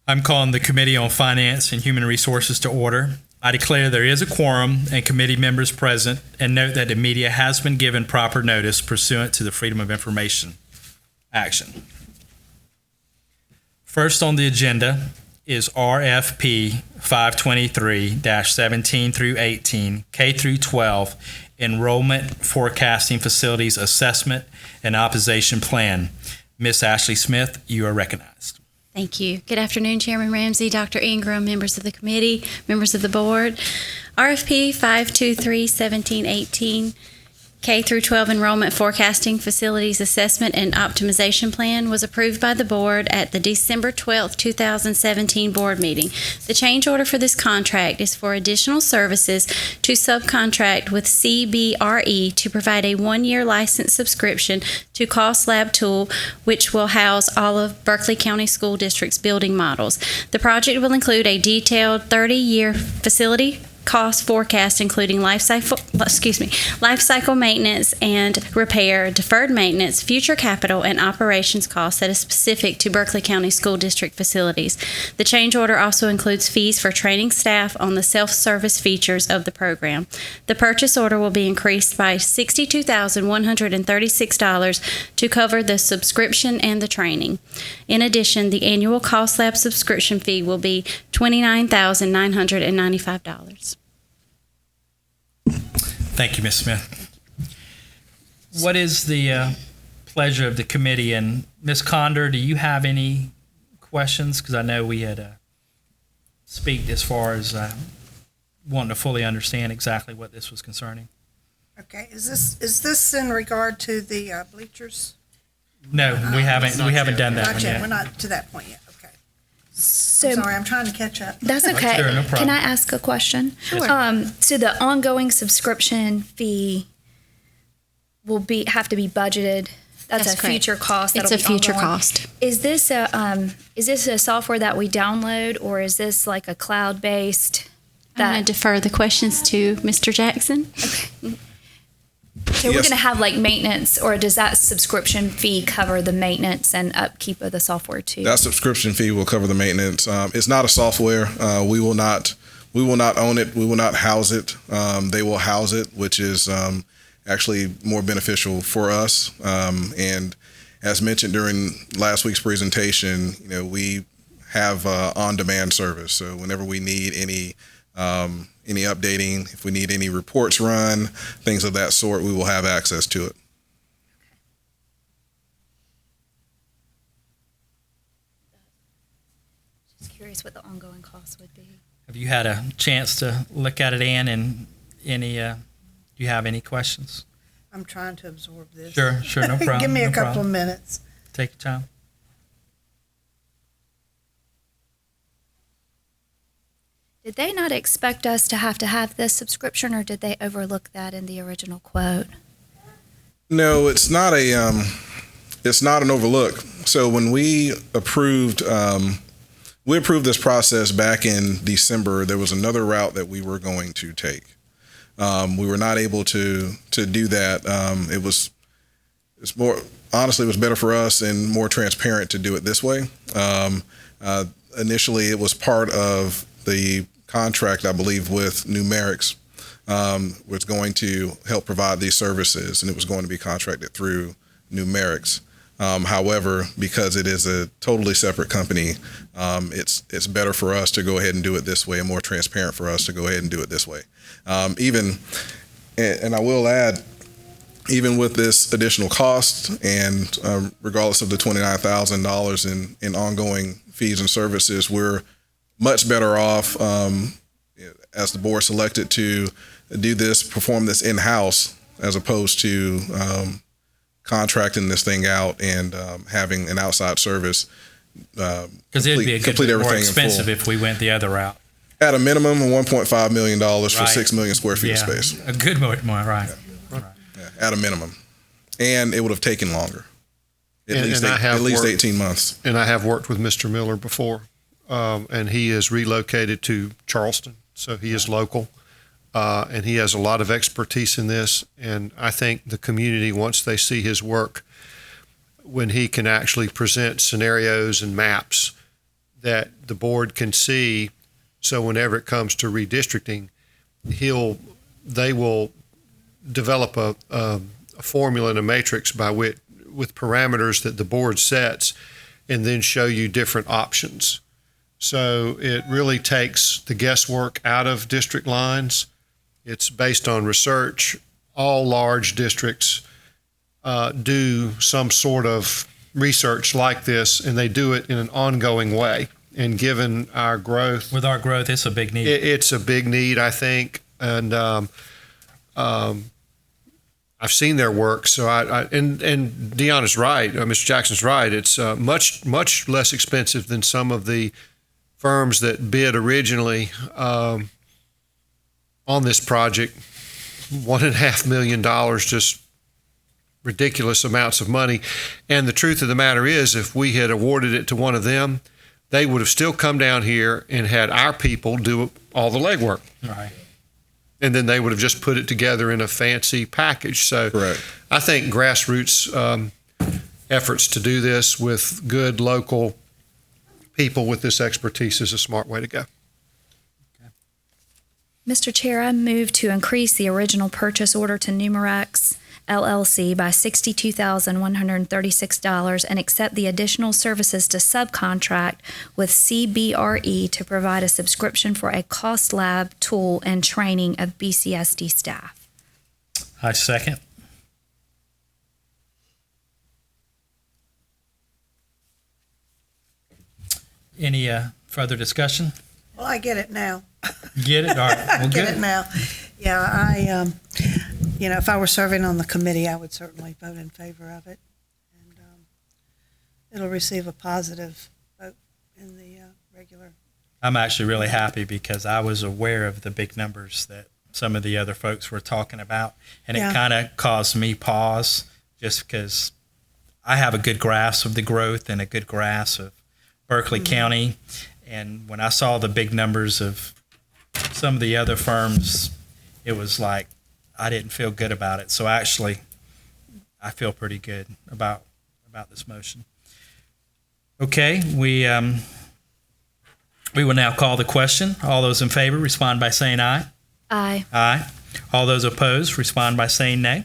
I'm calling the Committee on Finance and Human Resources to order. I declare there is a quorum and committee members present, and note that the media has been given proper notice pursuant to the Freedom of Information Action. First on the agenda is RFP 523-17 through 18, K through 12, Enrollment Forecasting Facilities Assessment and Optimization Plan. Ms. Ashley Smith, you are recognized. Thank you. Good afternoon, Chairman Ramsey, Dr. Ingram, members of the committee, members of the board. RFP 523-1718, K through 12 Enrollment Forecasting Facilities Assessment and Optimization Plan was approved by the board at the December 12, 2017 board meeting. The change order for this contract is for additional services to subcontract with CBRE to provide a one-year license subscription to Cost Lab Tool, which will house all of Berkeley County School District's building models. The project will include a detailed 30-year facility cost forecast, including life cycle maintenance and repair, deferred maintenance, future capital, and operations costs that is specific to Berkeley County School District facilities. The change order also includes fees for training staff on the self-service features of the program. The purchase order will be increased by $62,136 to cover the subscription and the training. In addition, the annual Cost Lab subscription fee will be $29,995. Thank you, Ms. Smith. What is the pleasure of the committee? And Ms. Condor, do you have any questions? Because I know we had speak as far as wanting to fully understand exactly what this was concerning. Okay, is this in regard to the bleachers? No, we haven't done that one yet. We're not to that point yet. Okay. So, sorry, I'm trying to catch up. That's okay. Sure, no problem. Can I ask a question? Sure. So the ongoing subscription fee will have to be budgeted. That's a correct. Future cost. It's a future ongoing. cost. Is this a software that we download, or is this like a cloud-based? I'm going to defer the questions to Mr. Jackson. Okay. So we're going to have like maintenance, or does that subscription fee cover the maintenance and upkeep of the software too? That subscription fee will cover the maintenance. It's not a software. We will not own it. We will not house it. They will house it, which is actually more beneficial for us. And as mentioned during last week's presentation, we have on-demand service. So whenever we need any updating, if we need any reports run, things of that sort, we will have access to it. Just curious what the ongoing cost would be. Have you had a chance to look at it, Ann, and do you have any questions? I'm trying to absorb this. Sure, no problem. Give me a no couple problem. of minutes. Take your time. Did they not expect us to have this subscription, or did they overlook that in the original quote? No, it's not an overlook. So when we approved this process back in December, there was another route that we were going to take. We were not able to do that. It was better for us and more transparent to do it this way. Initially, it was part of the contract, I believe, with Numerics, was going to help provide these services, and it was going to be contracted through Numerics. However, because it is a totally separate company, it's better for us to go ahead and do it this way, and more transparent for us to go ahead and do it this way. And I will add, even with this additional cost, and regardless of the $29,000 in ongoing fees and services, we're much better off as the board selected to perform this in-house, as opposed to contracting this thing out and having an outside service Because it'd be a good bit more expensive if we went the other route. At a minimum, $1.5 million for Right. 6 million square feet of space. A good more, right. Yeah, at a minimum. And it would have taken longer. At least 18 months. And I have worked with Mr. Miller before, and he is relocated to Charleston, so he is local, and he has a lot of expertise in this. And I think the community, once they see his work, when he can actually present scenarios and maps, that the board can see. So whenever it comes to redistricting, they will develop a formula and a matrix by which, with parameters that the board sets, and then show you different options. So it really takes the guesswork out of district lines. It's based on research. All large districts do some sort of research like this, and they do it in an ongoing way. And given our growth, With our growth, it's a big need. it's a big need, I think. And I've seen their work, so and Deon is right. Mr. Jackson's right. It's much less expensive than some of the firms that bid originally on this project. $1.5 million, just ridiculous amounts of money. And the truth of the matter is, if we had awarded it to one of them, they would have still come down here and had our people do all the legwork. Right. And then they would have just put it together in a fancy package. So Correct. I think grassroots efforts to do this with good local people with this expertise is a smart way to go. Mr. Chair, I move to increase the original purchase order to Numerex LLC by $62,136 and accept the additional services to subcontract with CBRE to provide a subscription for a cost lab tool and training of BCSD staff. I second. Any further discussion? Well, I get it now. Get it? All right. I Well, get good. it now. Yeah, I, if I were serving on the committee, I would certainly vote in favor of it. And it'll receive a positive vote in the regular. I'm actually really happy because I was aware of the big numbers that some of the other folks were talking about, and Yeah. it kind of caused me pause just because I have a good grasp of the growth and a good grasp of Berkeley County. And when I saw the big numbers of some of the other firms, it was like I didn't feel good about it. So actually, I feel pretty good about this motion. Okay, we will now call the question. All those in favor respond by saying aye. Aye. Aye. All those opposed respond by saying nay.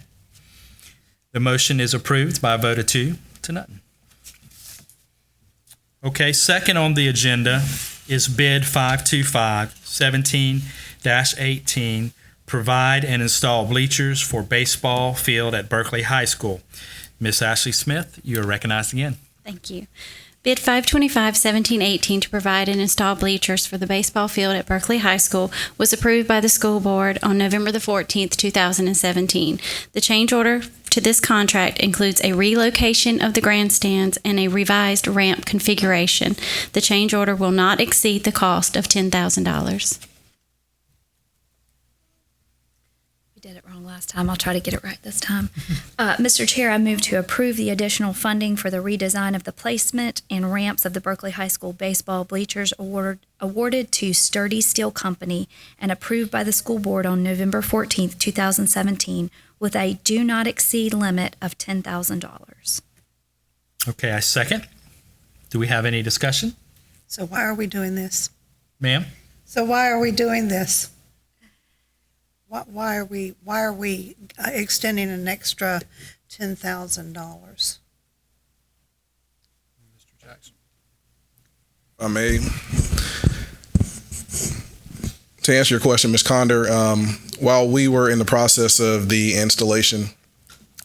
The motion is approved by a vote of 2 to nothing. Okay, second on the agenda is bid 525-17-18, provide and install bleachers for baseball field at Berkeley High School. Miss Ashley Smith, you are recognized again. Thank you. Bid 525-17-18 to provide and install bleachers for the baseball field at Berkeley High School was approved by the school board on November the 14th, 2017. The change order to this contract includes a relocation of the grandstands and a revised ramp configuration. The change order will not exceed the cost of $10,000. Did it wrong last time. I'll try to get it right this time. Mr. Chair, I move to approve the additional funding for the redesign of the placement and ramps of the Berkeley High School baseball bleachers awarded to Sturdy Steel Company and approved by the school board on November 14th, 2017, with a do not exceed limit of $10,000. Okay, I second. Do we have any discussion? So why are we doing this? Ma'am? So why are we doing this? Why are we extending an extra $10,000? Mr. Jackson. I may. To answer your question, Ms. Condor, while we were in the process of the installation,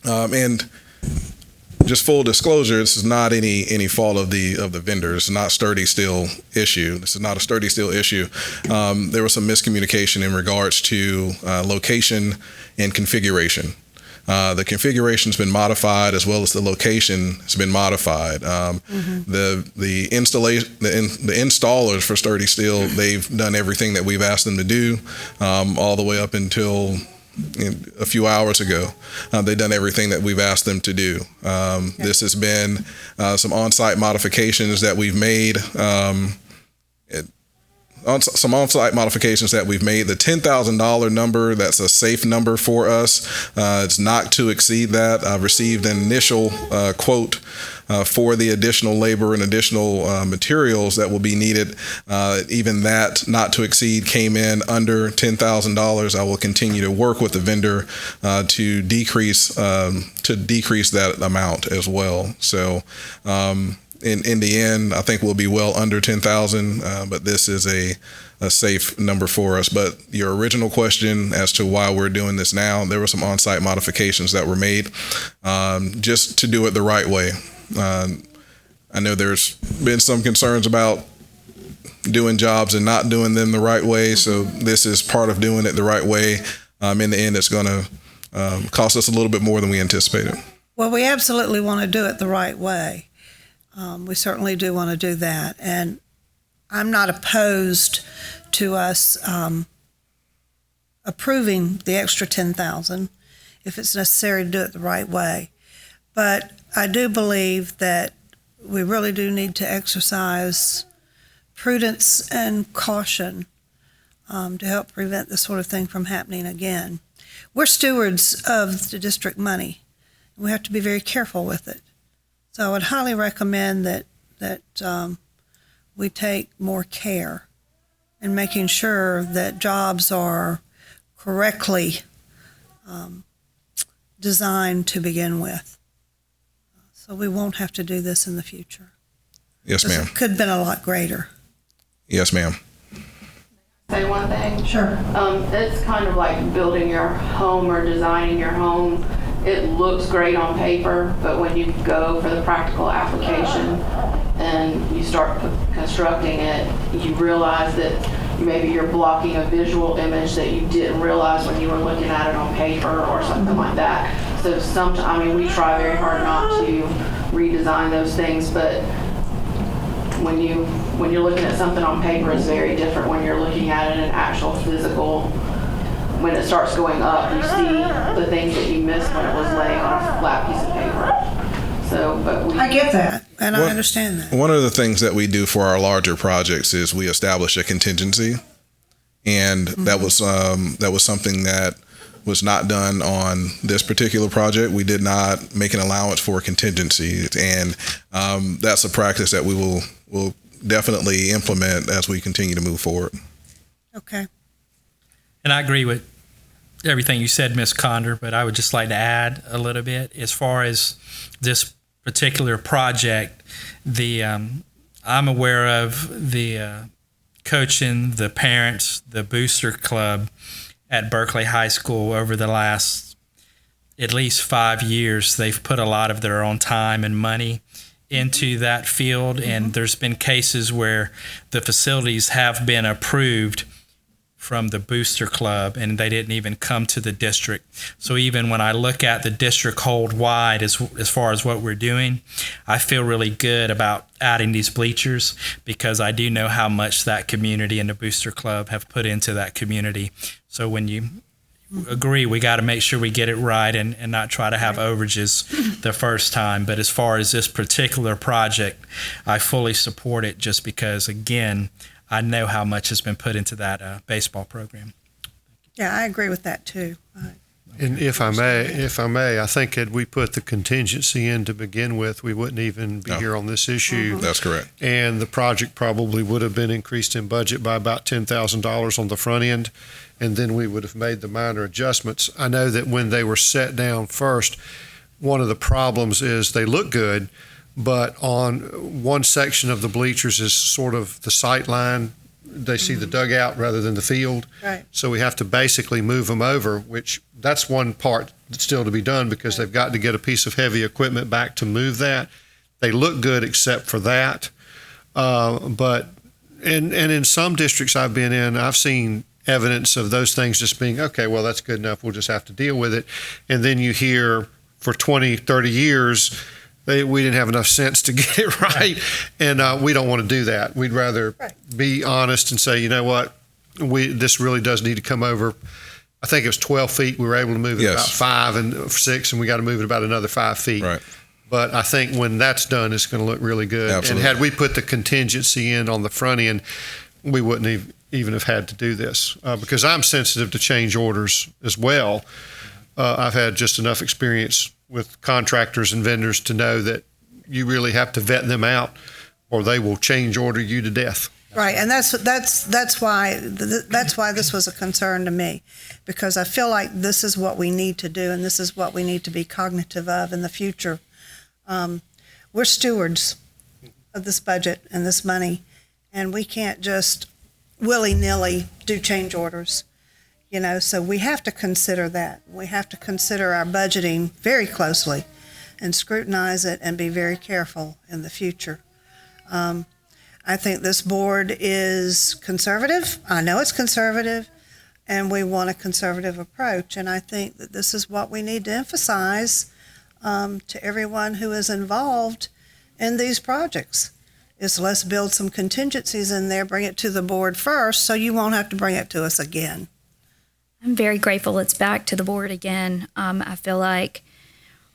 and just full disclosure, this is not any fault of the vendor. It's not Sturdy Steel issue. This is not a Sturdy Steel issue. There was some miscommunication in regards to location and configuration. The configuration's been modified as well as the location has been modified. The installers for Sturdy Steel, they've done everything that we've asked them to do, all the way up until a few hours ago. They've done everything that we've asked them to do. This has been some on-site modifications that we've made. some on-site modifications that we've made. The $10,000 number, that's a safe number for us. It's not to exceed that. I've received an initial quote for the additional labor and additional materials that will be needed. Even that, not to exceed, came in under $10,000. I will continue to work with the vendor to decrease that amount as well. So. In the end, I think we'll be well under 10,000, but this is a safe number for us. But your original question as to why we're doing this now, there were some on-site modifications that were made just to do it the right way. I know there's been some concerns about doing jobs and not doing them the right way, so this is part of doing it the right way. In the end, it's going to cost us a little bit more than we anticipated. Well, we absolutely want to do it the right way. We certainly do want to do that. And I'm not opposed to us approving the extra $10,000 if it's necessary to do it the right way. But I do believe that we really do need to exercise prudence and caution to help prevent this sort of thing from happening again. We're stewards of the district money. We have to be very careful with it. So I would highly recommend that we take more care in making sure that jobs are correctly designed to begin with. So we won't have to do this in the future. Yes, ma'am. It could have been a lot greater. Yes, ma'am. Say one thing? Sure. It's kind of like building your home or designing your home. It looks great on paper, but when you go for the practical application and you start constructing it, you realize that maybe you're blocking a visual image that you didn't realize when you were looking at it on paper or something like that. So we try very hard not to redesign those things, but when you're looking at something on paper, it's very different when you're looking at it in actual physical. When it starts going up, you see the things that you missed when it was laying on a flat piece of paper. So, but I get that, and I understand that. One of the things that we do for our larger projects is we establish a contingency, and that was something that was not done on this particular project. We did not make an allowance for contingency, and that's a practice that we will definitely implement as we continue to move forward. Okay. And I agree with everything you said, Ms. Condor, but I would just like to add a little bit. As far as this particular project, I'm aware of the coaching, the parents, the booster club at Berkeley High School over the last at least 5 years. They've put a lot of their own time and money into that field, and there's been cases where the facilities have been approved from the booster club and they didn't even come to the district. So even when I look at the district hold wide as far as what we're doing, I feel really good about adding these bleachers because I do know how much that community and the booster club have put into that community. So when you agree, we got to make sure we get it right and not try to have overages the first time. But as far as this particular project, I fully support it just because, again, I know how much has been put into that baseball program. Yeah, I agree with that too. And if I may, I think had we put the contingency in to begin with, we wouldn't even be here on this issue. That's correct. And the project probably would have been increased in budget by about $10,000 on the front end, and then we would have made the minor adjustments. I know that when they were set down first, one of the problems is they look good, but on one section of the bleachers is sort of the sight line. They see the dugout rather than the field. Right. So we have to basically move them over, which that's one part that's still to be done because they've got to get a piece of heavy equipment back to move that. They look good except for that. But in some districts I've been in, I've seen evidence of those things just being, okay, well, that's good enough. We'll just have to deal with it. And then you hear for 20, 30 years, we didn't have enough sense to get it right, and we don't want to do that. We'd rather be honest and say, you know what, this really does need to come over. I think it was 12 feet. We were able to move it about 5 and 6, and we got to move it about another 5 feet. Right. But I think when that's done, it's going to look really good. Absolutely. And had we put the contingency in on the front end, we wouldn't even have had to do this because I'm sensitive to change orders as well. I've had just enough experience with contractors and vendors to know that you really have to vet them out or they will change order you to death. Right, and that's why this was a concern to me, because I feel like this is what we need to do, and this is what we need to be cognitive of in the future. We're stewards of this budget and this money, and we can't just willy-nilly do change orders, so we have to consider that. We have to consider our budgeting very closely and scrutinize it and be very careful in the future. I think this board is conservative. I know it's conservative, and we want a conservative approach. And I think that this is what we need to emphasize to everyone who is involved in these projects, is let's build some contingencies in there, bring it to the board first, so you won't have to bring it to us again. I'm very grateful it's back to the board again. I feel like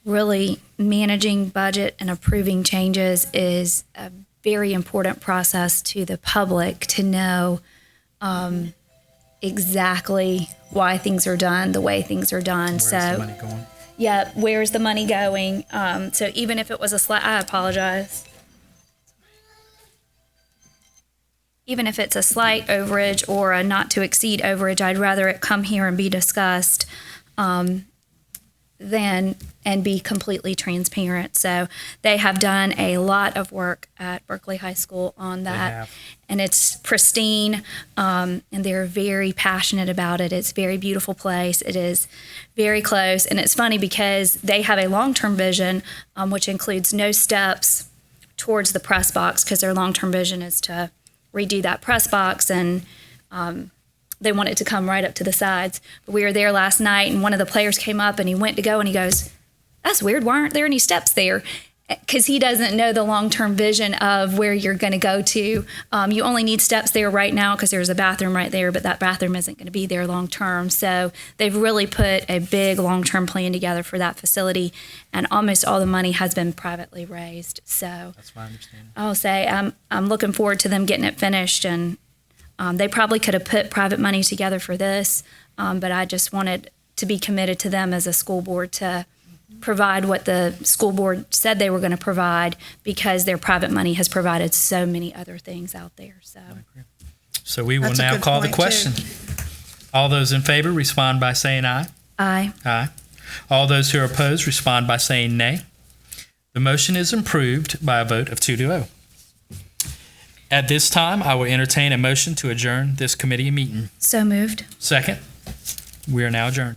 really managing budget and approving changes is a very important process to the public to know exactly why things are done, the way things are done. Where's the money going? Yeah, where's the money going? So even if it was a slight, I apologize. Even if it's a slight overage or a not to exceed overage, I'd rather it come here and be discussed than and be completely transparent. So they have done a lot of work at Berkeley High School on that, and it's pristine, and they're very passionate about it. It's a very beautiful place. It is very close, and it's funny because they have a long-term vision, which includes no steps towards the press box, because their long-term vision is to redo that press box, and they want it to come right up to the sides. But we were there last night, and one of the players came up, and he went to go, and he goes, "That's weird. Why aren't there any steps there?" Because he doesn't know the long-term vision of where you're going to go to. You only need steps there right now because there's a bathroom right there, but that bathroom isn't going to be there long-term. So they've really put a big long-term plan together for that facility, and almost all the money has been privately raised. So That's my understanding. I'll say I'm looking forward to them getting it finished, and they probably could have put private money together for this, but I just wanted to be committed to them as a school board to provide what the school board said they were going to provide, because their private money has provided so many other things out there. So we will That's a now good call the point, question. All those in favor respond by saying aye. Aye. Aye. All those who are opposed respond by saying nay. The motion is approved by a vote of 2-0. At this time, I will entertain a motion to adjourn this committee meeting. So moved. Second, we are now adjourned.